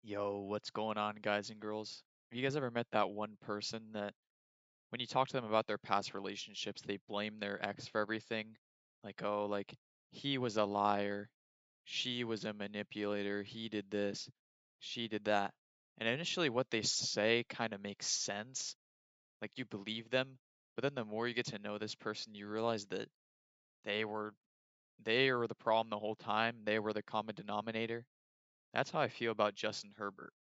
Yo, what's going on, guys and girls? Have you guys ever met that one person that when you talk to them about their past relationships, they blame their ex for everything? Like, oh, like he was a liar, she was a manipulator, he did this, she did that. And initially, what they say kind of makes sense, like you believe them, but then the more you get to know this person, you realize that they were they were the problem the whole time, they were the common denominator. That's how I feel about Justin Herbert.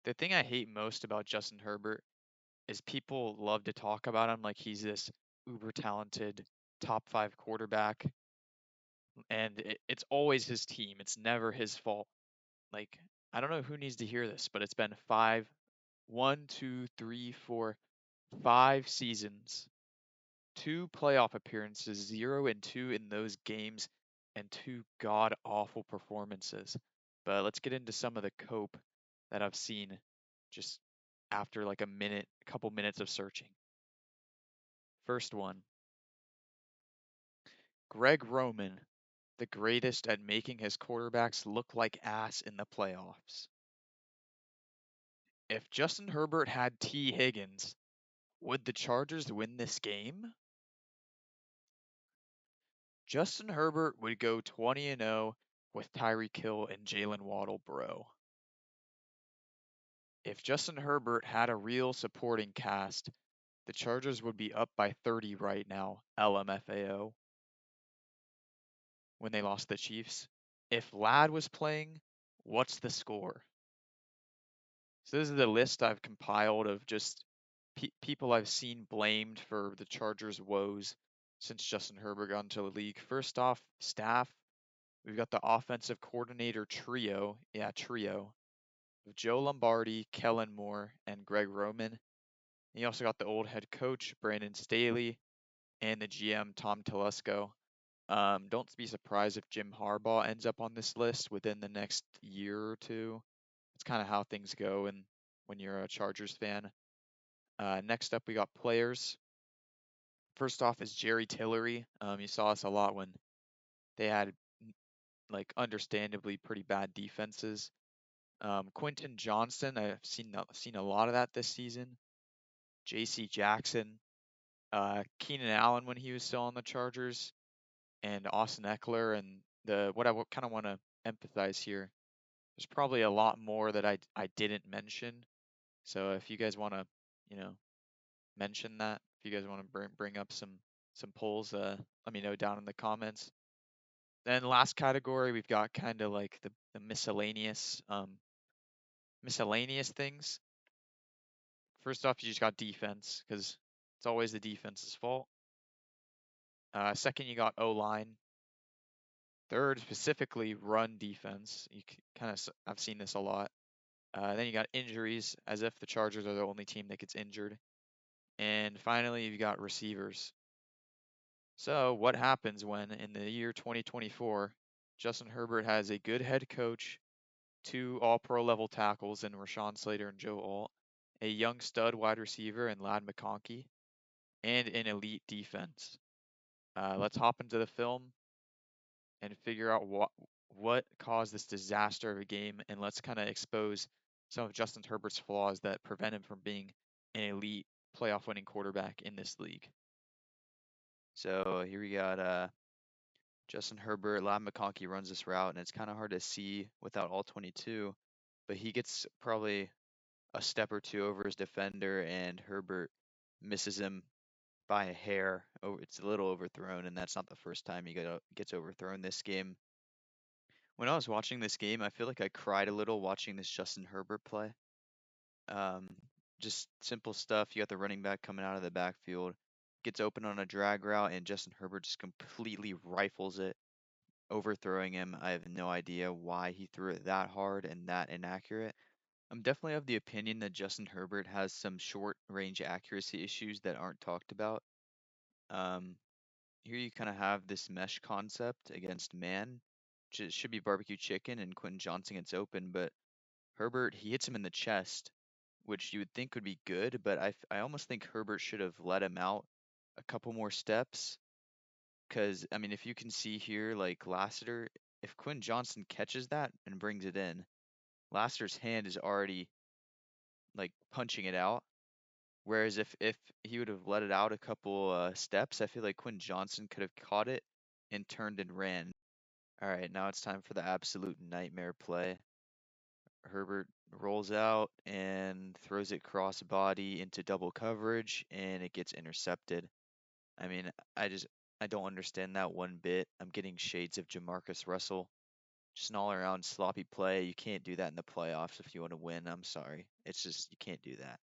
The thing I hate most about Justin Herbert is people love to talk about him like he's this uber talented top five quarterback, and it's always his team. It's never his fault. Like, I don't know who needs to hear this, but it's been one, two, three, four, 5 seasons, 2 playoff appearances, 0-2 in those games, and 2 god awful performances. But let's get into some of the cope that I've seen just after like a couple minutes of searching. First one, Greg Roman, the greatest at making his quarterbacks look like ass in the playoffs. If Justin Herbert had T. Higgins, would the Chargers win this game? Justin Herbert would go 20-0 with Tyreek Hill and Jalen Waddle, bro. If Justin Herbert had a real supporting cast, the Chargers would be up by 30 right now, LMFAO, when they lost the Chiefs. If Ladd was playing, what's the score? So this is the list I've compiled of just people I've seen blamed for the Chargers' woes since Justin Herbert got into the league. First off, staff. We've got the offensive coordinator trio. Yeah, trio. Of Joe Lombardi, Kellen Moore, and Greg Roman. And you also got the old head coach, Brandon Staley, and the GM, Tom Telesco. Don't be surprised if Jim Harbaugh ends up on this list within the next year or two. It's kind of how things go and when you're a Chargers fan. Next up, we got players. First off is Jerry Tillery. You saw us a lot when they had like understandably pretty bad defenses. Quentin Johnston, I've seen a lot of that this season. J.C. Jackson, Keenan Allen when he was still on the Chargers, and Austin Eckler. And the what I kind of want to emphasize here, there's probably a lot more that I didn't mention. So if you guys want to, you know, mention that, if you guys want to bring up some polls, let me know down in the comments. Then last category, we've got kind of like the miscellaneous things. First off, you just got defense because it's always the defense's fault. Second, you got O line. Third, specifically run defense. You kind of I've seen this a lot. Then you got injuries, as if the Chargers are the only team that gets injured. And finally, you've got receivers. So, what happens when in the year 2024, Justin Herbert has a good head coach, 2 all-pro level tackles in Rashawn Slater and Joe Alt, a young stud wide receiver in Ladd McConkey, and an elite defense? Let's hop into the film and figure out what caused this disaster of a game, and let's kind of expose some of Justin Herbert's flaws that prevent him from being an elite playoff winning quarterback in this league. So here we got Justin Herbert. Ladd McConkey runs this route, and it's kind of hard to see without all 22, but he gets probably a step or two over his defender, and Herbert misses him by a hair. It's a little overthrown, and that's not the first time he gets overthrown this game. When I was watching this game, I feel like I cried a little watching this Justin Herbert play. Um, just simple stuff. You got the running back coming out of the backfield, gets open on a drag route, and Justin Herbert just completely rifles it, overthrowing him. I have no idea why he threw it that hard and that inaccurate. I'm definitely of the opinion that Justin Herbert has some short range accuracy issues that aren't talked about. Um, Here you kind of have this mesh concept against man, which should be barbecue chicken, and Quentin Johnson gets open, but Herbert, he hits him in the chest, which you would think would be good, but I almost think Herbert should have let him out a couple more steps. Because, I mean, if you can see here, like Lassiter, if Quinn Johnson catches that and brings it in, Laster's hand is already like punching it out. Whereas if he would have let it out a couple steps, I feel like Quinn Johnson could have caught it and turned and ran. All right, now it's time for the absolute nightmare play. Herbert rolls out and throws it cross body into double coverage, and it gets intercepted. I mean, I don't understand that one bit. I'm getting shades of Jamarcus Russell. Just an all around sloppy play. You can't do that in the playoffs if you want to win. I'm sorry. It's just you can't do that.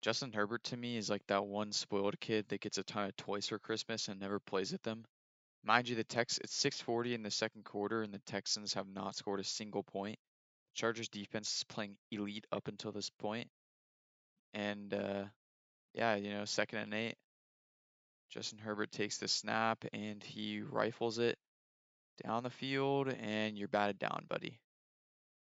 Justin Herbert to me is like that one spoiled kid that gets a ton of toys for Christmas and never plays with them. Mind you, it's 6:40 in the second quarter, and the Texans have not scored a single point. Chargers defense is playing elite up until this point, and yeah, second and 8. Justin Herbert takes the snap and he rifles it down the field, and you're batted down, buddy.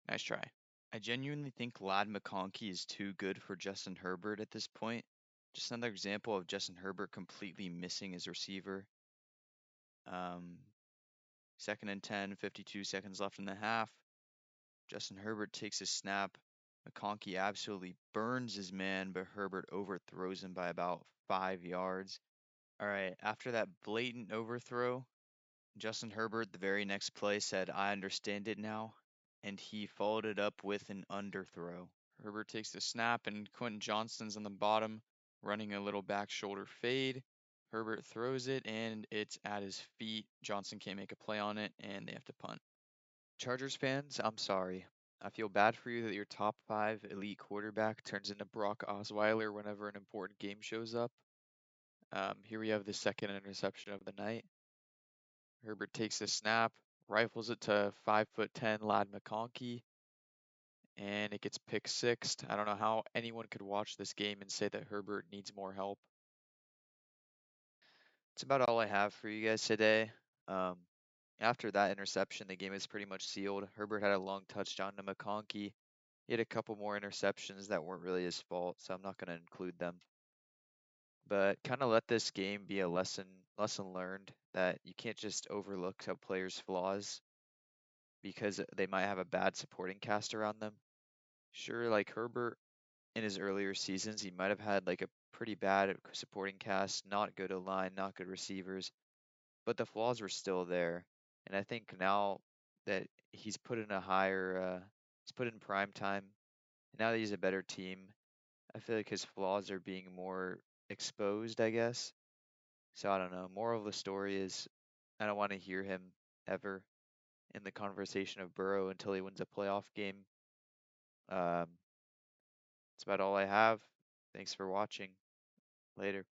Nice try. I genuinely think Lad McConkey is too good for Justin Herbert at this point. Just another example of Justin Herbert completely missing his receiver. Um, Second and 10, 52 seconds left in the half. Justin Herbert takes a snap. McConkey absolutely burns his man, but Herbert overthrows him by about 5 yards. All right, after that blatant overthrow, Justin Herbert, the very next play, said, "I understand it now," and he followed it up with an underthrow. Herbert takes the snap, and Quentin Johnston's on the bottom, running a little back shoulder fade. Herbert throws it, and it's at his feet. Johnson can't make a play on it, and they have to punt. Chargers fans, I'm sorry. I feel bad for you that your top 5 elite quarterback turns into Brock Osweiler whenever an important game shows up. Here we have the second interception of the night. Herbert takes the snap, rifles it to 5'10" Lad McConkey, and it gets pick sixed. I don't know how anyone could watch this game and say that Herbert needs more help. That's about all I have for you guys today. Um, After that interception, the game is pretty much sealed. Herbert had a long touchdown to McConkey. He had a couple more interceptions that weren't really his fault, so I'm not going to include them. But kind of let this game be a lesson learned that you can't just overlook a player's flaws because they might have a bad supporting cast around them. Sure, like Herbert in his earlier seasons, he might have had like a pretty bad supporting cast, not good O-line, not good receivers, but the flaws were still there. And I think now that he's put in prime time, and now that he's a better team, I feel like his flaws are being more exposed, I guess. So I don't know. Moral of the story is I don't want to hear him ever in the conversation of Burrow until he wins a playoff game. Um, that's about all I have. Thanks for watching. Later.